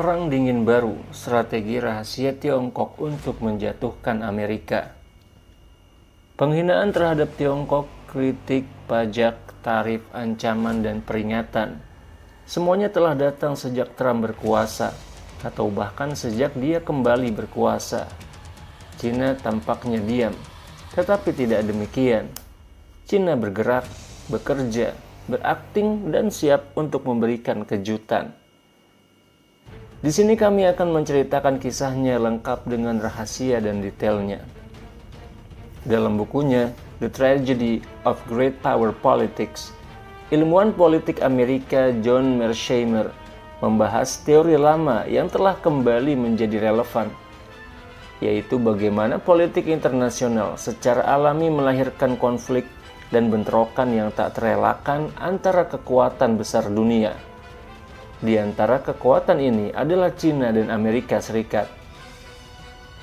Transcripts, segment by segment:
Perang Dingin Baru, strategi rahasia Tiongkok untuk menjatuhkan Amerika. Penghinaan terhadap Tiongkok, kritik, pajak, tarif, ancaman, dan peringatan. Semuanya telah datang sejak Trump berkuasa, atau bahkan sejak dia kembali berkuasa. Cina tampaknya diam, tetapi tidak demikian. Cina bergerak, bekerja, berakting, dan siap untuk memberikan kejutan. Di sini kami akan menceritakan kisahnya lengkap dengan rahasia dan detailnya. Dalam bukunya, The Tragedy of Great Power Politics, ilmuwan politik Amerika John Mearsheimer membahas teori lama yang telah kembali menjadi relevan, yaitu bagaimana politik internasional secara alami melahirkan konflik dan bentrokan yang tak terelakkan antara kekuatan besar dunia. Di antara kekuatan ini adalah Cina dan Amerika Serikat.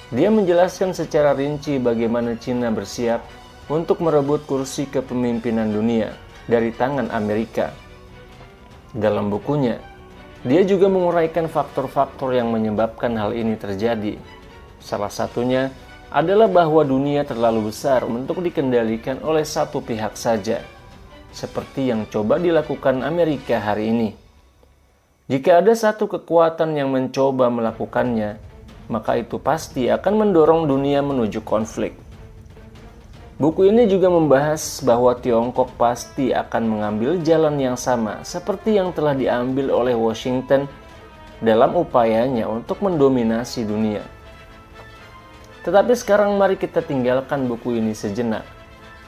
Dia menjelaskan secara rinci bagaimana Cina bersiap untuk merebut kursi kepemimpinan dunia dari tangan Amerika. Dalam bukunya, dia juga menguraikan faktor-faktor yang menyebabkan hal ini terjadi. Salah satunya adalah bahwa dunia terlalu besar untuk dikendalikan oleh satu pihak saja, seperti yang coba dilakukan Amerika hari ini. Jika ada satu kekuatan yang mencoba melakukannya, maka itu pasti akan mendorong dunia menuju konflik. Buku ini juga membahas bahwa Tiongkok pasti akan mengambil jalan yang sama seperti yang telah diambil oleh Washington dalam upayanya untuk mendominasi dunia. Tetapi sekarang mari kita tinggalkan buku ini sejenak,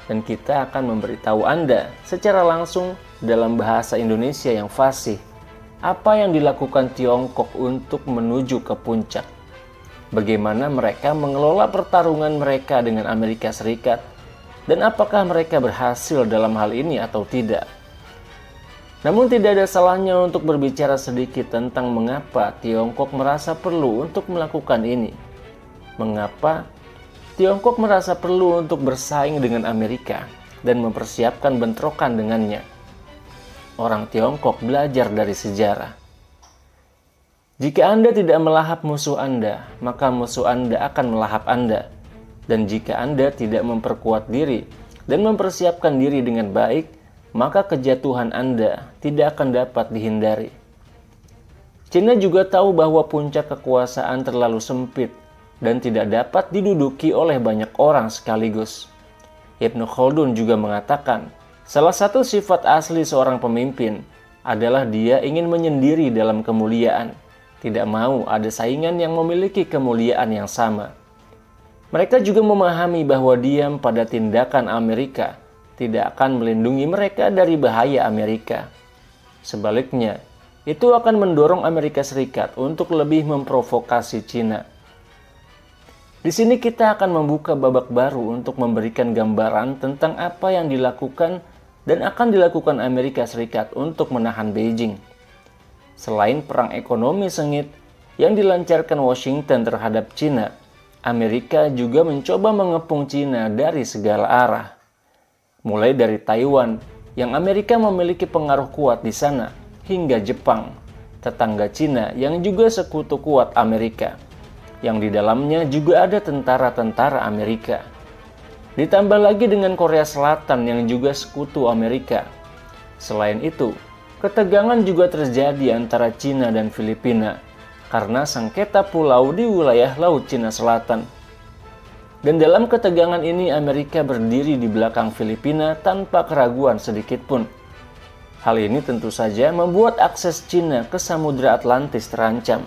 dan kita akan memberitahu Anda secara langsung dalam bahasa Indonesia yang fasih apa yang dilakukan Tiongkok untuk menuju ke puncak. Bagaimana mereka mengelola pertarungan mereka dengan Amerika Serikat, dan apakah mereka berhasil dalam hal ini atau tidak. Namun tidak ada salahnya untuk berbicara sedikit tentang mengapa Tiongkok merasa perlu untuk melakukan ini. Mengapa Tiongkok merasa perlu untuk bersaing dengan Amerika dan mempersiapkan bentrokan dengannya. Orang Tiongkok belajar dari sejarah. Jika Anda tidak melahap musuh Anda, maka musuh Anda akan melahap Anda. Dan jika Anda tidak memperkuat diri dan mempersiapkan diri dengan baik, maka kejatuhan Anda tidak akan dapat dihindari. Cina juga tahu bahwa puncak kekuasaan terlalu sempit dan tidak dapat diduduki oleh banyak orang sekaligus. Ibnu Khaldun juga mengatakan, salah satu sifat asli seorang pemimpin adalah dia ingin menyendiri dalam kemuliaan, tidak mau ada saingan yang memiliki kemuliaan yang sama. Mereka juga memahami bahwa diam pada tindakan Amerika tidak akan melindungi mereka dari bahaya Amerika. Sebaliknya, itu akan mendorong Amerika Serikat untuk lebih memprovokasi Cina. Di sini kita akan membuka babak baru untuk memberikan gambaran tentang apa yang dilakukan dan akan dilakukan Amerika Serikat untuk menahan Beijing. Selain perang ekonomi sengit yang dilancarkan Washington terhadap Cina, Amerika juga mencoba mengepung Cina dari segala arah. Mulai dari Taiwan, yang Amerika memiliki pengaruh kuat di sana, hingga Jepang, tetangga Cina yang juga sekutu kuat Amerika, yang di dalamnya juga ada tentara-tentara Amerika. Ditambah lagi dengan Korea Selatan yang juga sekutu Amerika. Selain itu, ketegangan juga terjadi antara Cina dan Filipina karena sengketa pulau di wilayah Laut Cina Selatan. Dan dalam ketegangan ini Amerika berdiri di belakang Filipina tanpa keraguan sedikit pun. Hal ini tentu saja membuat akses Cina ke Samudra Atlantis terancam.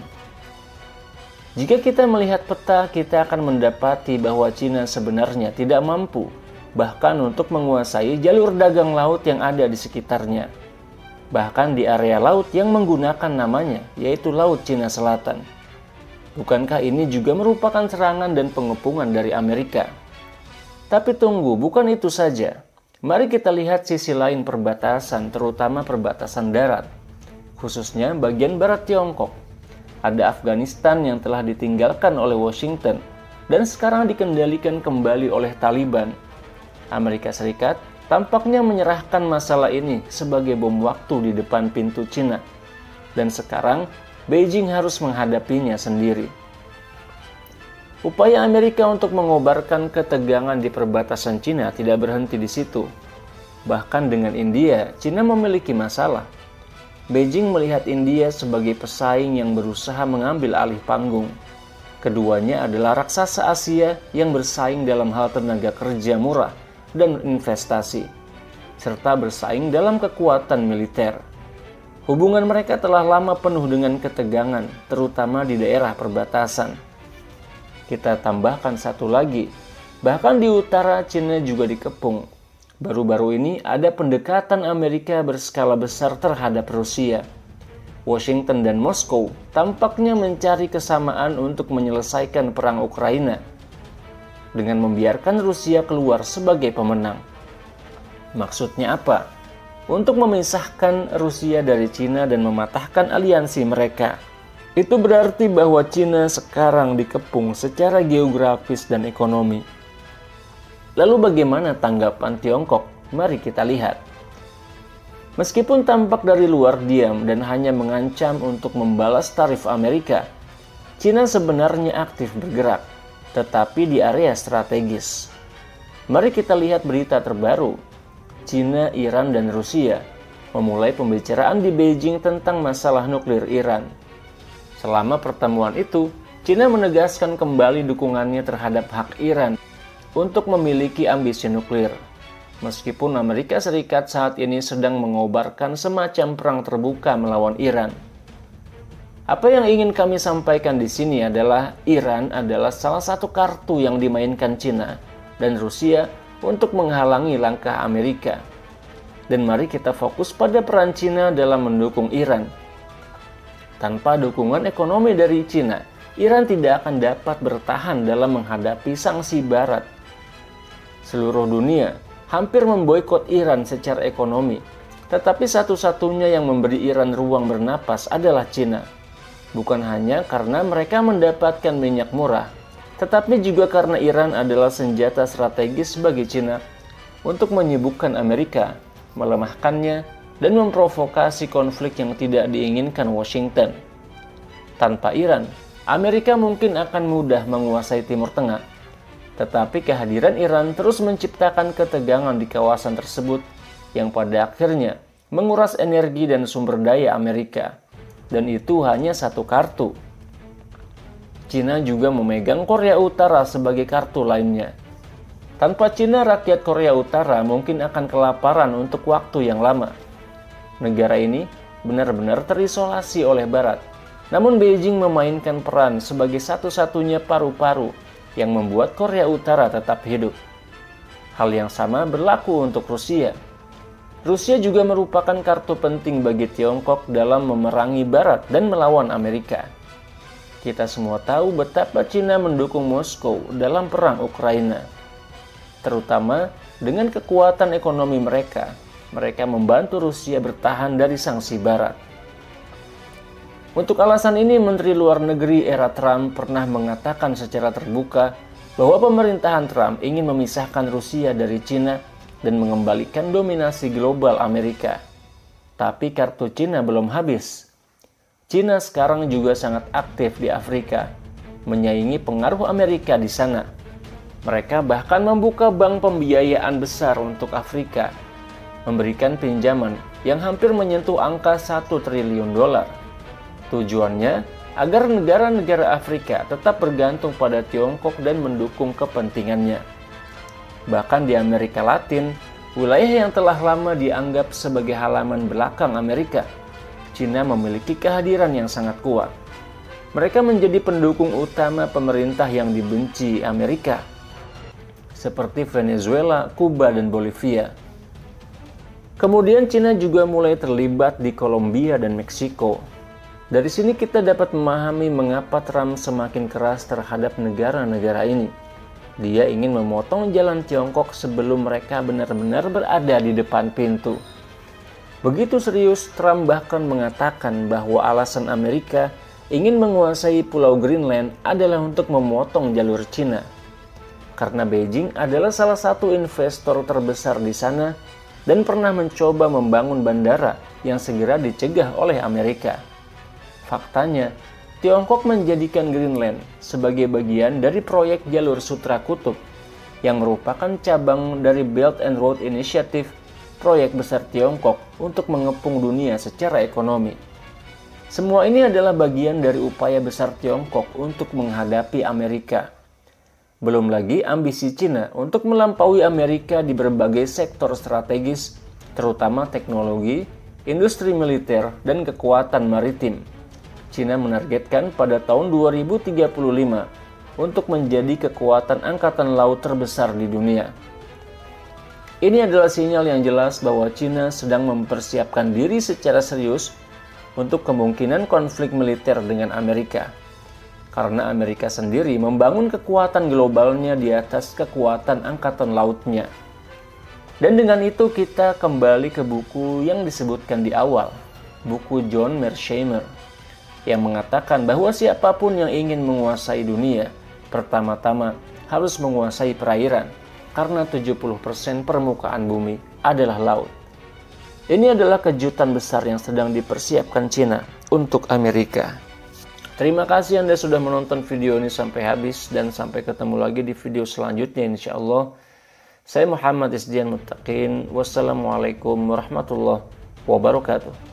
Jika kita melihat peta, kita akan mendapati bahwa Cina sebenarnya tidak mampu bahkan untuk menguasai jalur dagang laut yang ada di sekitarnya. Bahkan di area laut yang menggunakan namanya, yaitu Laut Cina Selatan. Bukankah ini juga merupakan serangan dan pengepungan dari Amerika? Tapi tunggu, bukan itu saja. Mari kita lihat sisi lain perbatasan, terutama perbatasan darat, khususnya bagian barat Tiongkok. Ada Afghanistan yang telah ditinggalkan oleh Washington dan sekarang dikendalikan kembali oleh Taliban. Amerika Serikat tampaknya menyerahkan masalah ini sebagai bom waktu di depan pintu Cina. Dan sekarang Beijing harus menghadapinya sendiri. Upaya Amerika untuk mengobarkan ketegangan di perbatasan Cina tidak berhenti di situ. Bahkan dengan India, Cina memiliki masalah. Beijing melihat India sebagai pesaing yang berusaha mengambil alih panggung. Keduanya adalah raksasa Asia yang bersaing dalam hal tenaga kerja murah dan investasi, serta bersaing dalam kekuatan militer. Hubungan mereka telah lama penuh dengan ketegangan, terutama di daerah perbatasan. Kita tambahkan satu lagi, bahkan di utara Cina juga dikepung. Baru-baru ini ada pendekatan Amerika berskala besar terhadap Rusia. Washington dan Moskow tampaknya mencari kesamaan untuk menyelesaikan perang Ukraina dengan membiarkan Rusia keluar sebagai pemenang. Maksudnya apa? Untuk memisahkan Rusia dari Cina dan mematahkan aliansi mereka. Itu berarti bahwa Cina sekarang dikepung secara geografis dan ekonomi. Lalu bagaimana tanggapan Tiongkok? Mari kita lihat. Meskipun tampak dari luar diam dan hanya mengancam untuk membalas tarif Amerika, Cina sebenarnya aktif bergerak, tetapi di area strategis. Mari kita lihat berita terbaru. Cina, Iran, dan Rusia memulai pembicaraan di Beijing tentang masalah nuklir Iran. Selama pertemuan itu, Cina menegaskan kembali dukungannya terhadap hak Iran untuk memiliki ambisi nuklir. Meskipun Amerika Serikat saat ini sedang mengobarkan semacam perang terbuka melawan Iran. Apa yang ingin kami sampaikan di sini adalah Iran adalah salah satu kartu yang dimainkan Cina dan Rusia untuk menghalangi langkah Amerika. Dan mari kita fokus pada peran Cina dalam mendukung Iran. Tanpa dukungan ekonomi dari Cina, Iran tidak akan dapat bertahan dalam menghadapi sanksi Barat. Seluruh dunia hampir memboikot Iran secara ekonomi, tetapi satu-satunya yang memberi Iran ruang bernapas adalah Cina. Bukan hanya karena mereka mendapatkan minyak murah, tetapi juga karena Iran adalah senjata strategis bagi Cina untuk menyibukkan Amerika, melemahkannya, dan memprovokasi konflik yang tidak diinginkan Washington. Tanpa Iran, Amerika mungkin akan mudah menguasai Timur Tengah. Tetapi kehadiran Iran terus menciptakan ketegangan di kawasan tersebut yang pada akhirnya menguras energi dan sumber daya Amerika. Dan itu hanya satu kartu. Cina juga memegang Korea Utara sebagai kartu lainnya. Tanpa Cina, rakyat Korea Utara mungkin akan kelaparan untuk waktu yang lama. Negara ini benar-benar terisolasi oleh Barat. Namun Beijing memainkan peran sebagai satu-satunya paru-paru yang membuat Korea Utara tetap hidup. Hal yang sama berlaku untuk Rusia. Rusia juga merupakan kartu penting bagi Tiongkok dalam memerangi Barat dan melawan Amerika. Kita semua tahu betapa Cina mendukung Moskow dalam perang Ukraina. Terutama dengan kekuatan ekonomi mereka membantu Rusia bertahan dari sanksi Barat. Untuk alasan ini, Menteri Luar Negeri era Trump pernah mengatakan secara terbuka bahwa pemerintahan Trump ingin memisahkan Rusia dari Cina dan mengembalikan dominasi global Amerika. Tapi kartu Cina belum habis. Cina sekarang juga sangat aktif di Afrika, menyaingi pengaruh Amerika di sana. Mereka bahkan membuka bank pembiayaan besar untuk Afrika, memberikan pinjaman yang hampir menyentuh angka 1 triliun dolar. Tujuannya agar negara-negara Afrika tetap bergantung pada Tiongkok dan mendukung kepentingannya. Bahkan di Amerika Latin, wilayah yang telah lama dianggap sebagai halaman belakang Amerika, Cina memiliki kehadiran yang sangat kuat. Mereka menjadi pendukung utama pemerintah yang dibenci Amerika, seperti Venezuela, Kuba, dan Bolivia. Kemudian Cina juga mulai terlibat di Kolombia dan Meksiko. Dari sini kita dapat memahami mengapa Trump semakin keras terhadap negara-negara ini. Dia ingin memotong jalan Tiongkok sebelum mereka benar-benar berada di depan pintu. Begitu serius, Trump bahkan mengatakan bahwa alasan Amerika ingin menguasai Pulau Greenland adalah untuk memotong jalur Cina. Karena Beijing adalah salah satu investor terbesar di sana dan pernah mencoba membangun bandara yang segera dicegah oleh Amerika. Faktanya, Tiongkok menjadikan Greenland sebagai bagian dari proyek Jalur Sutra Kutub yang merupakan cabang dari Belt and Road Initiative, proyek besar Tiongkok untuk mengepung dunia secara ekonomi. Semua ini adalah bagian dari upaya besar Tiongkok untuk menghadapi Amerika. Belum lagi ambisi Cina untuk melampaui Amerika di berbagai sektor strategis, terutama teknologi, industri militer, dan kekuatan maritim. Cina menargetkan pada tahun 2035 untuk menjadi kekuatan angkatan laut terbesar di dunia. Ini adalah sinyal yang jelas bahwa Cina sedang mempersiapkan diri secara serius untuk kemungkinan konflik militer dengan Amerika. Karena Amerika sendiri membangun kekuatan globalnya di atas kekuatan angkatan lautnya. Dan dengan itu kita kembali ke buku yang disebutkan di awal, buku John Mearsheimer, yang mengatakan bahwa siapapun yang ingin menguasai dunia, pertama-tama harus menguasai perairan, karena 70% permukaan bumi adalah laut. Ini adalah kejutan besar yang sedang dipersiapkan Cina untuk Amerika. Terima kasih Anda sudah menonton video ini sampai habis, dan sampai ketemu lagi di video selanjutnya insya Allah. Saya Muhammad Isdian Muttaqin. Wassalamualaikum warahmatullahi wabarakatuh.